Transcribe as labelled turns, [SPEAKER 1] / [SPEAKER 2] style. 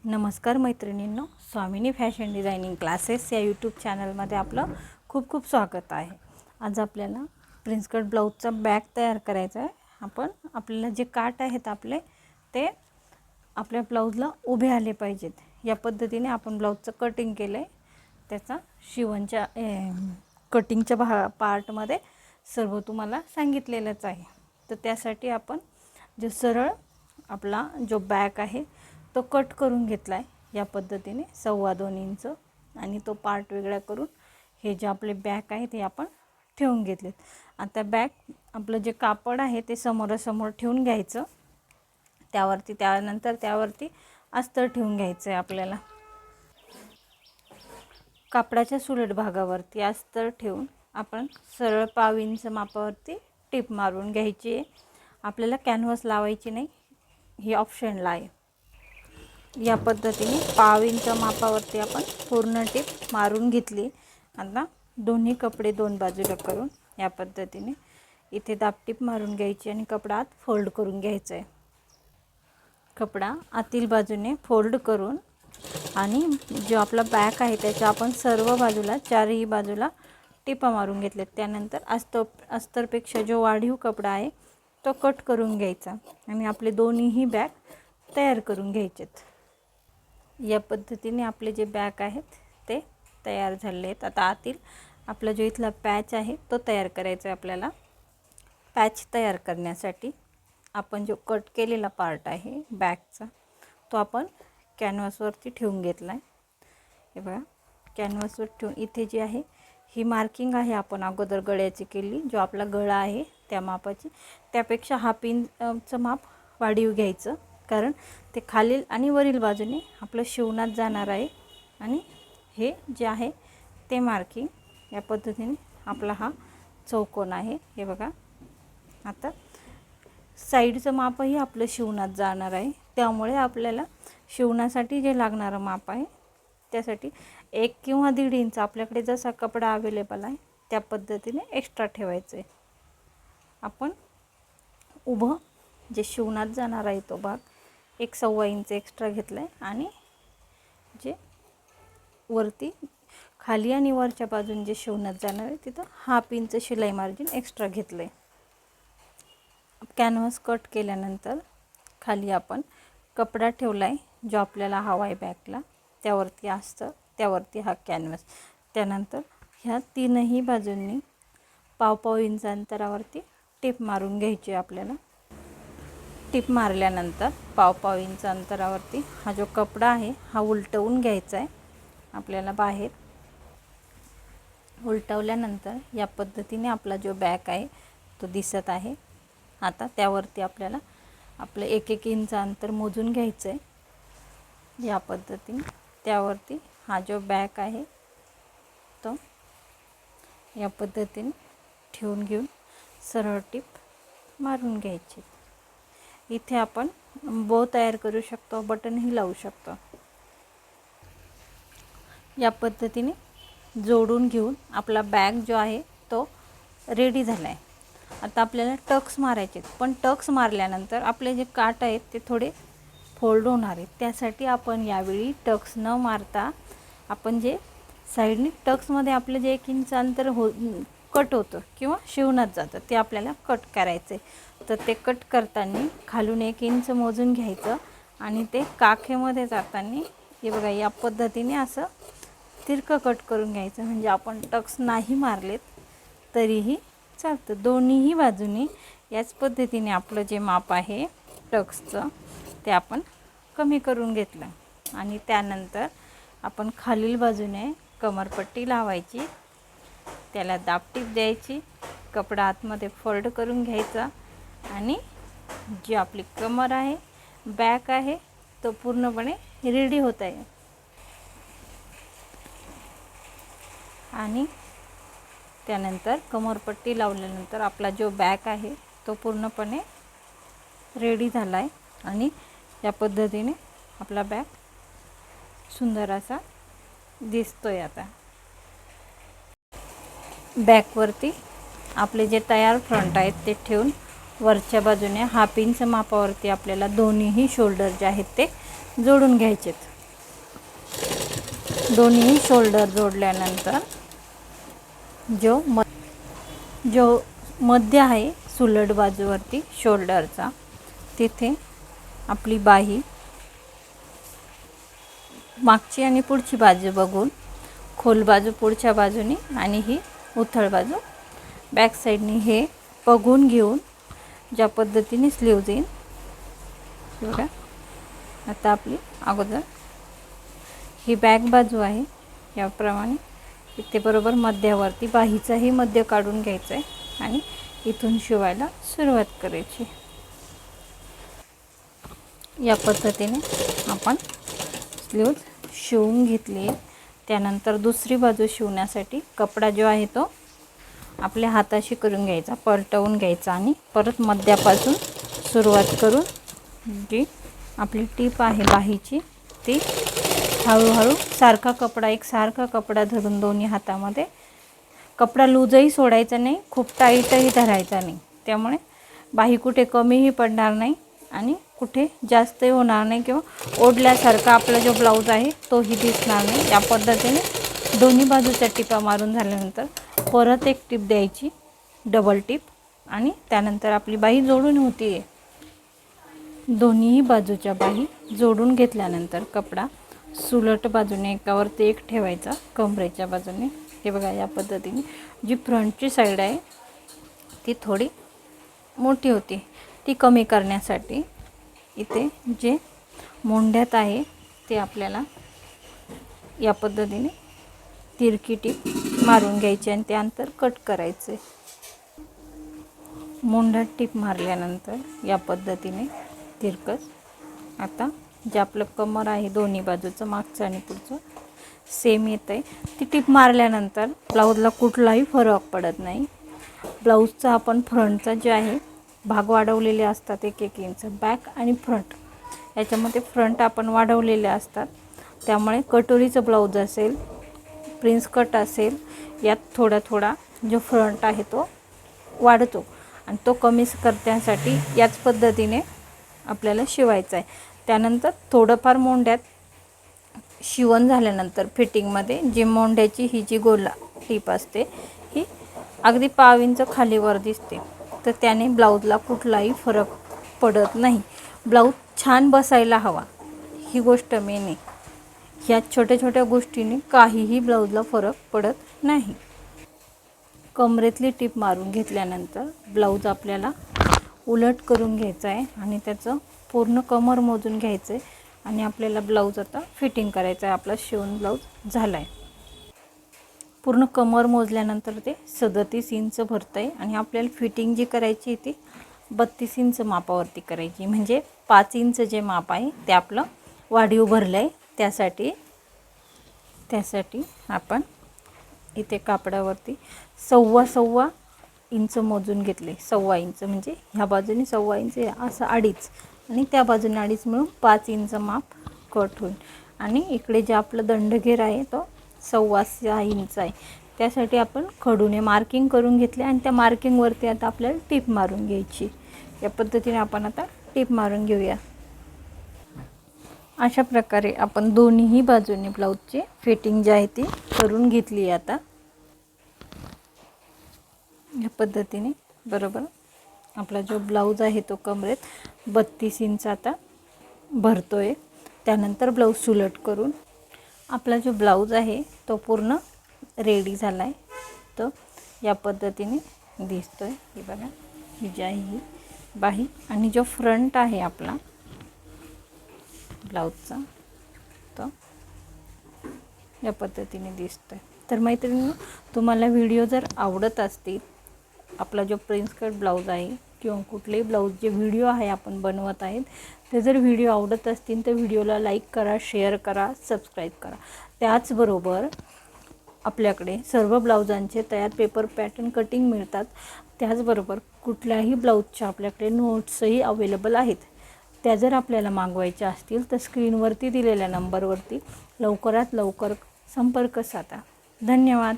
[SPEAKER 1] नमस्कार मैत्रिणींनो, स्वामिनी fashion designing classes या यूट्यूब चॅनलमध्ये आपलं खूप खूप स्वागत आहे। आज आपल्याला प्रिन्स कट ब्लाऊजचा बॅग तयार करायचा आहे। आपल्याला जे काट आहेत आपले ते आपल्या ब्लाऊजला उभे आले पाहिजेत। या पद्धतीने आपण ब्लाऊजचं कटिंग केलं आहे। त्याचा शिवणच्या कटिंगच्या पार्टमध्ये सर्व तुम्हाला सांगितलेलंच आहे। तर त्यासाठी आपण जो सरळ आपला जो बॅग आहे तो कट करून घेतला आहे या पद्धतीने 2.25 इंच आणि तो पार्ट वेगळा करून हे जे आपले बॅग आहे ते आपण ठेवून घेतलेत। आता बॅग आपलं जे कापड आहे ते समोरासमोर ठेवून घ्यायचं। त्यावरती अस्तर ठेवून घ्यायचं आहे। आपल्याला कापडाच्या सुलट भागावरती अस्तर ठेवून आपण सरळ 1.5 इंच मापावरती टिप मारून घ्यायची आहे। आपल्याला कॅनव्हास लावायची नाही, ही ऑप्शनला आहे। या पद्धतीने 1.5 इंच मापावरती आपण पूर्ण टिप मारून घेतली। आता दोन्ही कपडे दोन बाजूला करून या पद्धतीने इथे दाबटीप मारून घ्यायची आणि कपडा आत फोल्ड करून घ्यायचा आहे। कपडा आतील बाजूने फोल्ड करून आणि जो आपला बॅक आहे त्याच्या आपण सर्व बाजूला चारही बाजूला टिपा मारून घेतलेत। त्यानंतर अस्तरपेक्षा जो वाढीव कपडा आहे तो कट करून घ्यायचा आणि आपले दोन्हीही बॅग तयार करून घ्यायचेत। या पद्धतीने आपले जे बॅग आहेत ते तयार झाले आहेत। आता आतील आपला जो इथला पॅच आहे तो तयार करायचा आहे। आपल्याला पॅच तयार करण्यासाठी आपण जो कट केलेला पार्ट आहे बॅगचा तो आपण कॅनव्हासवरती ठेवून घेतला आहे। हे बघा, कॅनव्हासवर ठेवून इथे जी आहे ही मार्किंग आहे आपण अगोदर गळ्याची केली, जो आपला गळा आहे त्या मापाची, त्यापेक्षा 1/2 इंचचं माप वाढीव घ्यायचं, कारण ते खालील आणि वरील बाजूने आपलं शिवणात जाणार आहे। आणि हे जे आहे ते मार्किंग या पद्धतीने आपला हा चौकोन आहे। हे बघा, आता साईडचं मापही आपलं शिवणात जाणार आहे, त्यामुळे आपल्याला शिवण्यासाठी जे लागणारं माप आहे त्यासाठी 1 किंवा 1.5 इंच आपल्याकडे जसा कपडा अवेलेबल आहे त्या पद्धतीने एक्स्ट्रा ठेवायचं आहे। आपण उभं जे शिवणात जाणार आहे तो भाग 1.25 इंच एक्स्ट्रा घेतला आहे आणि जे वरती खाली आणि वरच्या बाजून जे शिवण्यात जाणार आहे तिथं 1/2 इंच शिलाई मार्जिन एक्स्ट्रा घेतलं आहे। कॅनव्हास कट केल्यानंतर खाली आपण कपडा ठेवला आहे जो आपल्याला हवा आहे बॅगला, त्यावरती अस्तर, त्यावरती हा कॅनव्हास। त्यानंतर ह्या तीनही बाजूंनी 1.5 इंच अंतरावरती टिप मारून घ्यायची आहे। आपल्याला टिप मारल्यानंतर 1.5 इंच अंतरावरती हा जो कपडा आहे हा उलटवून घ्यायचा आहे। आपल्याला बाहेर उलटवल्यानंतर या पद्धतीने आपला जो बॅग आहे तो दिसत आहे। आता त्यावरती आपल्याला आपलं 1-1 इंच अंतर मोजून घ्यायचं आहे। या पद्धतीने त्यावरती हा जो बॅग आहे तो या पद्धतीने ठेवून घेऊन सरळ टिप मारून घ्यायची। इथे आपण बो तयार करू शकतो, बटनही लावू शकतो। या पद्धतीने जोडून घेऊन आपला बॅग जो आहे तो रेडी झाला आहे। आता आपल्याला टक्स मारायचे, पण टक्स मारल्यानंतर आपले जे काट आहेत ते थोडे फोल्ड होणार आहेत। त्यासाठी आपण यावेळी टक्स न मारता आपण जे साईडने टक्समध्ये आपलं जे 1 इंच अंतर कट होतं किंवा शिवणात जातं ते आपल्याला कट करायचं आहे। तर ते कट करताना खालून 1 इंच मोजून घ्यायचं आणि ते काखेमध्ये जाताना हे बघा या पद्धतीने असं तिरकं कट करून घ्यायचं, म्हणजे आपण टक्स नाही मारलेत तरीही चालतं। दोन्हीही बाजूनी याच पद्धतीने आपलं जे माप आहे टक्सचं ते आपण कमी करून घेतलं आणि त्यानंतर आपण खालील बाजूने कमरपट्टी लावायची, त्याला दाबटीप द्यायची, कपडा आतमध्ये फोल्ड करून घ्यायचा आणि जी आपली कमर आहे, बॅक आहे तो पूर्णपणे रेडी होत आहे। आणि त्यानंतर कमरपट्टी लावल्यानंतर आपला जो बॅग आहे तो पूर्णपणे रेडी झाला आहे आणि या पद्धतीने आपला बॅग सुंदर असा दिसतोय। आता बॅकवरती आपले जे तयार फ्रंट आहेत ते ठेवून वरच्या बाजूने 1/2 इंच मापावरती आपल्याला दोन्हीही शोल्डर जे आहेत ते जोडून घ्यायचेत। दोन्ही शोल्डर जोडल्यानंतर जो मध्य आहे सुलट बाजूवरती शोल्डरचा, तिथे आपली बाही मागची आणि पुढची बाजू बघून, खोल बाजू पुढच्या बाजूने आणि ही उथळ बाजू बॅक साईडने हे बघून घेऊन ज्या पद्धतीने स्लीव्ज येईल बघा. आता आपली अगोदर ही बॅक बाजू आहे, याप्रमाणे इथे बरोबर मध्यावरती बाहीचाही मध्य काढून घ्यायचं आहे आणि इथून शिवायला सुरुवात करायची. या पद्धतीने आपण स्लीव्ज शिवून घेतली. त्यानंतर दुसरी बाजू शिवण्यासाठी कपडा जो आहे तो आपल्या हाताशी करून घ्यायचा, पलटवून घ्यायचा आणि परत मध्यापासून सुरुवात करून जी आपली टीप आहे बाहीची ती हळूहळू एकसारखा कपडा धरून दोन्ही हातामध्ये, कपडा लूजही सोडायचा नाही, खूप टाईटही धरायचा नाही, त्यामुळे बाही कुठे कमीही पडणार नाही आणि कुठे जास्तही होणार नाही किंवा ओढल्यासारखा आपला जो ब्लाऊज आहे तोही दिसणार नाही. या पद्धतीने दोन्ही बाजूच्या टिपा मारून झाल्यानंतर परत एक टिप द्यायची, डबल टिप, आणि त्यानंतर आपली बाही जोडून होती. दोन्ही बाजूच्या बाही जोडून घेतल्यानंतर कपडा सुलट बाजूने एकावरती एक ठेवायचा कमरेच्या बाजूने. हे बघा, या पद्धतीने जी फ्रंटची साईड आहे ती थोडी मोठी होती, ती कमी करण्यासाठी इथे जे मोंढ्यात आहे ते आपल्याला या पद्धतीने तिरकी टीप मारून घ्यायची आणि ते अंतर कट करायचे. मोंढ्यात टीप मारल्यानंतर या पद्धतीने तिरकस, आता जे आपलं कमर आहे दोन्ही बाजूचं मागचं आणि पुढचं सेम येतं आहे, ती टीप मारल्यानंतर ब्लाऊजला कुठलाही फरक पडत नाही. ब्लाऊजचा आपण फ्रंटचा जे आहे भाग वाढवलेले असतात, 1-1 इंच बॅक आणि फ्रंट, याच्यामध्ये फ्रंट आपण वाढवलेले असतात, त्यामुळे कटोरीचं ब्लाऊज असेल, प्रिन्स कट असेल, यात थोडा जो फ्रंट आहे तो वाढतो आणि तो कमी करण्यासाठी याच पद्धतीने आपल्याला शिवायचं आहे. त्यानंतर थोडंफार मोंढ्यात शिवण झाल्यानंतर फिटिंगमध्ये जी मोंढ्याची ही जी गोला टीप असते ही अगदी 1/2 इंच खालीवर दिसते, तर त्याने ब्लाऊजला कुठलाही फरक पडत नाही. ब्लाऊज छान बसायला हवा, ही गोष्ट मेन आहे. ह्या छोट्या छोट्या गोष्टींनी काहीही ब्लाऊजला फरक पडत नाही. कमरेतली टीप मारून घेतल्यानंतर ब्लाऊज आपल्याला उलट करून घ्यायचं आहे आणि त्याचं पूर्ण कमर मोजून घ्यायचं आहे आणि आपल्याला ब्लाऊज आता फिटिंग करायचं आहे. आपला शिवून ब्लाऊज झाला आहे. पूर्ण कमर मोजल्यानंतर ते 37 इंच भरतं आहे आणि आपल्याला फिटिंग जी करायची ती 32 इंच मापावरती करायची, म्हणजे 5 इंच जे माप आहे ते आपलं वाढीव भरलं आहे. त्यासाठी आपण इथे कापडावरती 1.25 इंच मोजून घेतले. 1.25 इंच म्हणजे ह्या बाजूने 1.25 इंच असं 2.5 आणि त्या बाजूने 2.5 मिळून 5 इंच माप कट होईल. आणि इकडे जे आपलं दंडघेर आहे तो 6.25 इंच आहे. त्यासाठी आपण खडूने मार्किंग करून घेतले आणि त्या मार्किंगवरती आता आपल्याला टीप मारून घ्यायची. या पद्धतीने आपण आता टीप मारून घेऊया. अशा प्रकारे आपण दोन्ही बाजूने ब्लाऊजची फिटिंग जी आहे ती करून घेतली. आता या पद्धतीने बरोबर आपला जो ब्लाऊज आहे तो कमरेत 32 इंच आता भरतोय. त्यानंतर ब्लाऊज सुलट करून आपला जो ब्लाऊज आहे तो पूर्ण रेडी झाला आहे. तो या पद्धतीने दिसतोय. हे बघा, ही जी आहे ही बाही आणि जो फ्रंट आहे आपला ब्लाऊजचा तो या पद्धतीने दिसतोय. तर मैत्रिणींनो, तुम्हाला व्हिडिओ जर आवडत असतील, आपला जो प्रिन्स कट ब्लाऊज आहे किंवा कुठलेही ब्लाऊज जे व्हिडिओ आहे आपण बनवत आहेत ते जर व्हिडिओ आवडत असतील तर व्हिडिओला लाईक करा, शेअर करा, सबस्क्राईब करा. त्याचबरोबर आपल्याकडे सर्व ब्लाऊजांचे तयार पेपर पॅटर्न कटिंग मिळतात. त्याचबरोबर कुठल्याही ब्लाऊजच्या आपल्याकडे नोट्सही अवेलेबल आहेत. त्या जर आपल्याला मागवायच्या असतील तर स्क्रीनवरती दिलेल्या नंबरवरती लवकरात लवकर संपर्क साधा. धन्यवाद.